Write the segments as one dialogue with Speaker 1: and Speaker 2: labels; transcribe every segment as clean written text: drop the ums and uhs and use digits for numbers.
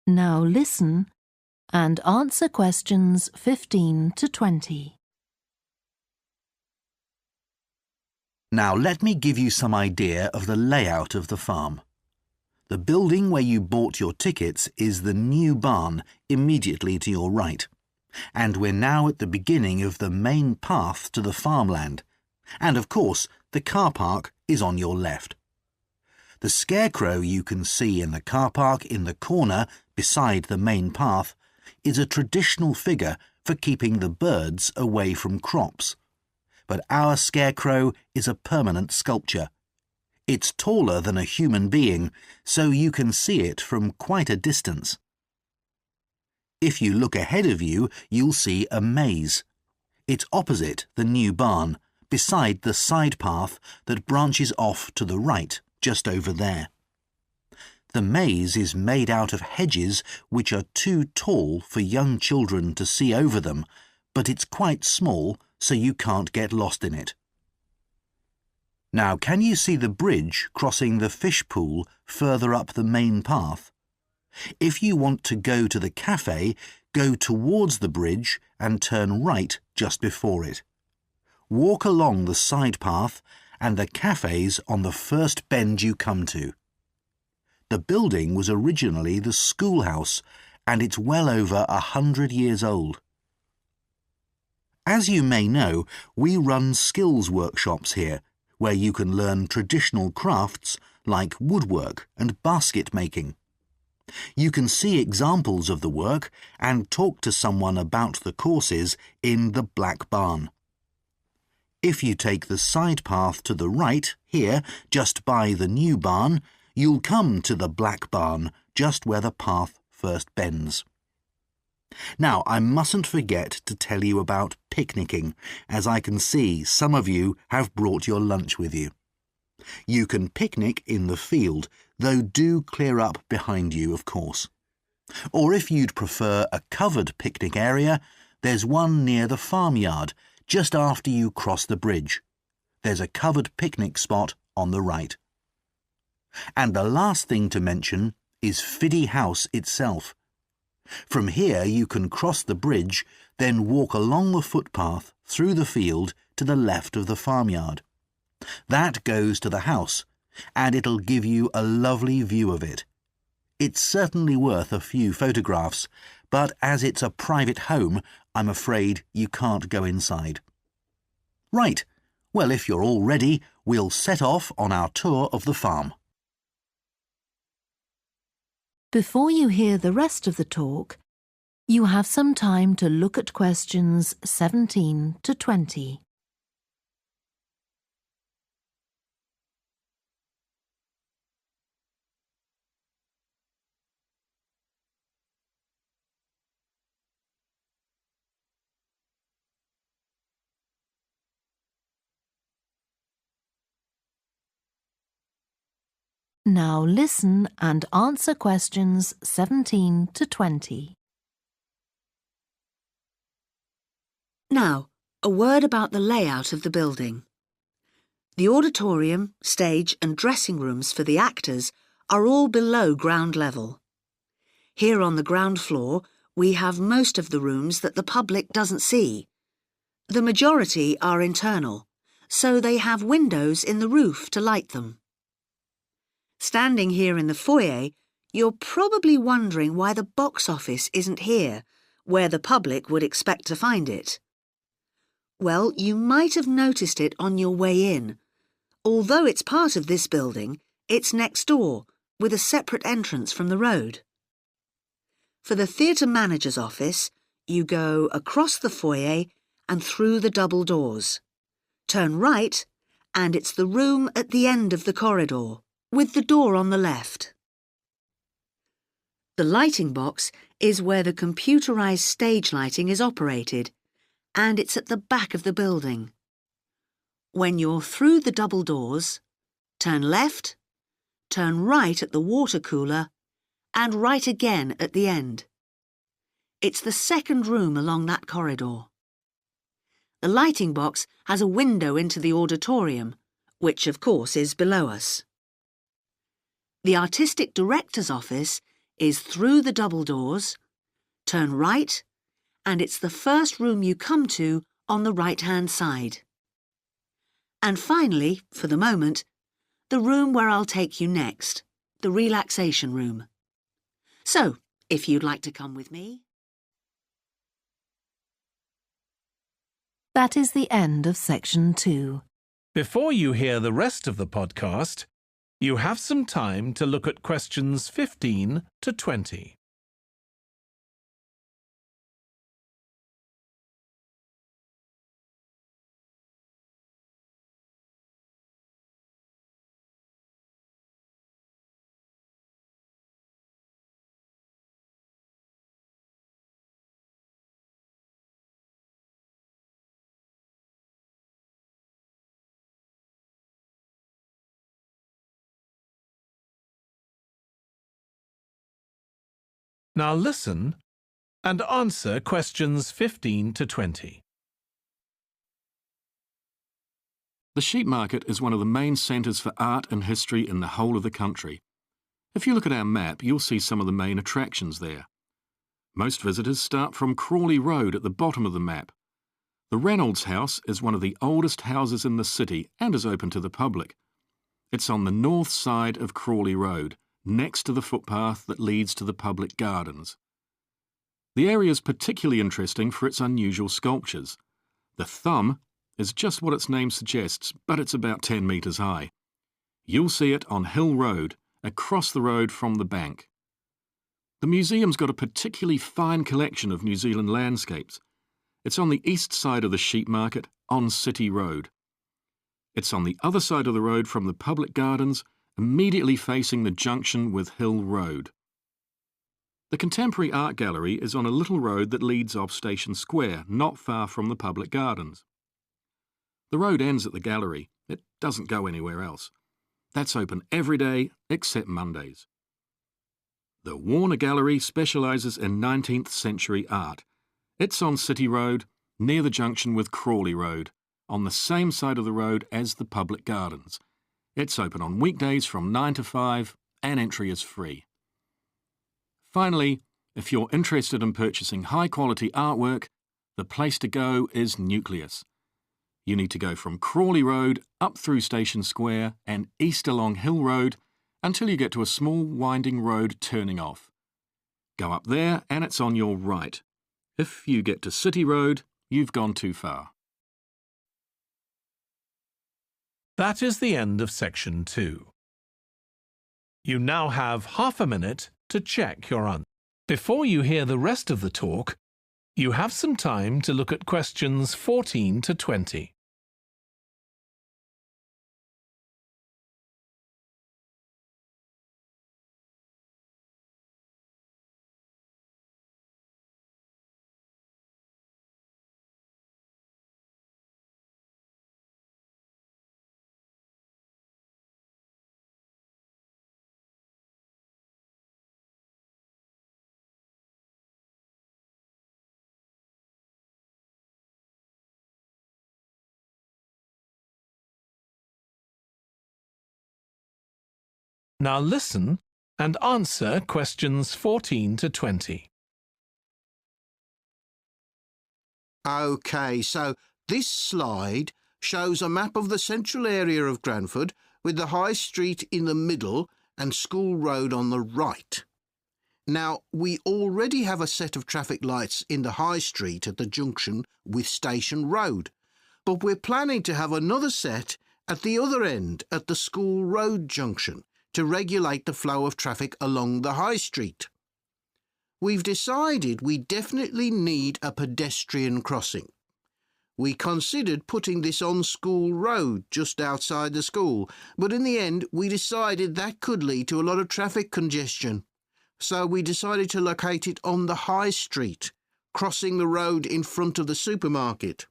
Speaker 1: Now listen and answer questions 15 to 20.
Speaker 2: Now let me give you some idea of the layout of the farm. The building where you bought your tickets is the new barn immediately to your right, and we're now at the beginning of the main path to the farmland, and of course the car park is on your left. The scarecrow you can see in the car park in the corner beside the main path is a traditional figure for keeping the birds away from crops. But our scarecrow is a permanent sculpture. It's taller than a human being, so you can see it from quite a distance. If you look ahead of you, you'll see a maze. It's opposite the new barn, beside the side path that branches off to the right, just over there. The maze is made out of hedges which are too tall for young children to see over them, but it's quite small, so you can't get lost in it. Now, can you see the bridge crossing the fish pool further up the main path? If you want to go to the cafe, go towards the bridge and turn right just before it. Walk along the side path and the cafe's on the first bend you come to. The building was originally the schoolhouse, and it's well over 100 years old. As you may know, we run skills workshops here, where you can learn traditional crafts like woodwork and basket making. You can see examples of the work and talk to someone about the courses in the Black Barn. If you take the side path to the right, here, just by the new barn, you'll come to the Black Barn, just where the path first bends. Now, I mustn't forget to tell you about picnicking, as I can see some of you have brought your lunch with you. You can picnic in the field, though do clear up behind you, of course. Or if you'd prefer a covered picnic area, there's one near the farmyard, just after you cross the bridge. There's a covered picnic spot on the right. And the last thing to mention is Fiddy House itself. From here you can cross the bridge, then walk along the footpath through the field to the left of the farmyard. That goes to the house, and it'll give you a lovely view of it. It's certainly worth a few photographs, but as it's a private home, I'm afraid you can't go inside. Right, well, if you're all ready, we'll set off on our tour of the farm.
Speaker 1: Before you hear the rest of the talk, you have some time to look at questions 17 to 20. Now listen and answer questions 17 to 20.
Speaker 3: Now, a word about the layout of the building. The auditorium, stage and dressing rooms for the actors are all below ground level. Here on the ground floor, we have most of the rooms that the public doesn't see. The majority are internal, so they have windows in the roof to light them. Standing here in the foyer, you're probably wondering why the box office isn't here, where the public would expect to find it. Well, you might have noticed it on your way in. Although it's part of this building, it's next door, with a separate entrance from the road. For the theatre manager's office, you go across the foyer and through the double doors. Turn right, and it's the room at the end of the corridor, with the door on the left. The lighting box is where the computerized stage lighting is operated, and it's at the back of the building. When you're through the double doors, turn left, turn right at the water cooler, and right again at the end. It's the second room along that corridor. The lighting box has a window into the auditorium, which of course is below us. The artistic director's office is through the double doors, turn right, and it's the first room you come to on the right-hand side. And finally, for the moment, the room where I'll take you next, the relaxation room. So, if you'd like to come with me.
Speaker 1: That is the end of section 2.
Speaker 4: Before you hear the rest of the podcast, you have some time to look at questions 15 to 20. Now listen and answer questions 15 to 20.
Speaker 5: The sheep market is one of the main centres for art and history in the whole of the country. If you look at our map, you'll see some of the main attractions there. Most visitors start from Crawley Road at the bottom of the map. The Reynolds House is one of the oldest houses in the city and is open to the public. It's on the north side of Crawley Road, next to the footpath that leads to the public gardens. The area is particularly interesting for its unusual sculptures. The thumb is just what its name suggests, but it's about 10 metres high. You'll see it on Hill Road, across the road from the bank. The museum's got a particularly fine collection of New Zealand landscapes. It's on the east side of the sheep market, on City Road. It's on the other side of the road from the public gardens, immediately facing the junction with Hill Road. The Contemporary Art Gallery is on a little road that leads off Station Square, not far from the public gardens. The road ends at the gallery. It doesn't go anywhere else. That's open every day except Mondays. The Warner Gallery specialises in 19th century art. It's on City Road, near the junction with Crawley Road, on the same side of the road as the public gardens. It's open on weekdays from 9 to 5 and entry is free. Finally, if you're interested in purchasing high-quality artwork, the place to go is Nucleus. You need to go from Crawley Road up through Station Square and east along Hill Road until you get to a small winding road turning off. Go up there and it's on your right. If you get to City Road, you've gone too far.
Speaker 4: That is the end of section 2. You now have half a minute to check your answer. Before you hear the rest of the talk, you have some time to look at questions 14 to 20. Now listen and answer questions 14 to 20.
Speaker 6: OK, so this slide shows a map of the central area of Granford with the High Street in the middle and School Road on the right. Now, we already have a set of traffic lights in the High Street at the junction with Station Road, but we're planning to have another set at the other end at the School Road junction to regulate the flow of traffic along the High Street. We've decided we definitely need a pedestrian crossing. We considered putting this on School Road just outside the school, but in the end we decided that could lead to a lot of traffic congestion. So we decided to locate it on the High Street, crossing the road in front of the supermarket.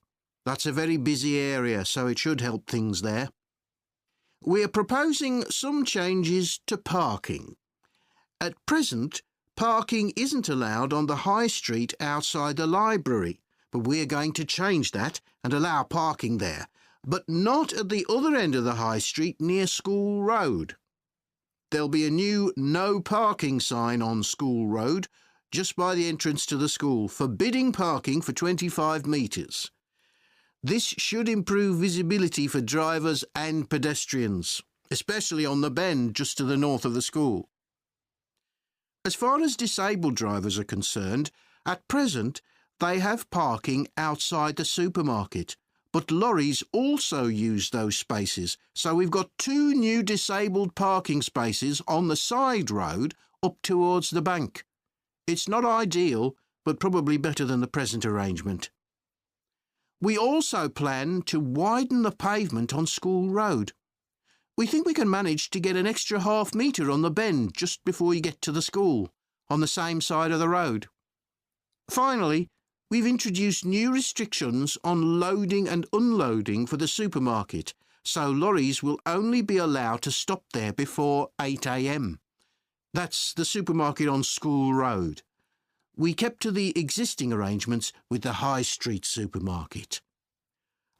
Speaker 6: That's a very busy area, so it should help things there. We're proposing some changes to parking. At present, parking isn't allowed on the High Street outside the library, but we're going to change that and allow parking there, but not at the other end of the High Street near School Road. There'll be a new no parking sign on School Road just by the entrance to the school, forbidding parking for 25 metres. This should improve visibility for drivers and pedestrians, especially on the bend just to the north of the school. As far as disabled drivers are concerned, at present they have parking outside the supermarket, but lorries also use those spaces, so we've got 2 new disabled parking spaces on the side road up towards the bank. It's not ideal, but probably better than the present arrangement. We also plan to widen the pavement on School Road. We think we can manage to get an extra ½ metre on the bend just before you get to the school, on the same side of the road. Finally, we've introduced new restrictions on loading and unloading for the supermarket, so lorries will only be allowed to stop there before 8 a.m. That's the supermarket on School Road. We kept to the existing arrangements with the High Street supermarket.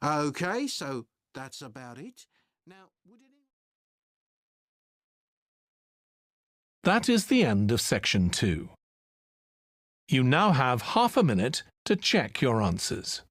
Speaker 6: OK, so that's about it. Now,
Speaker 4: That is the end of section 2. You now have ½ minute to check your answers.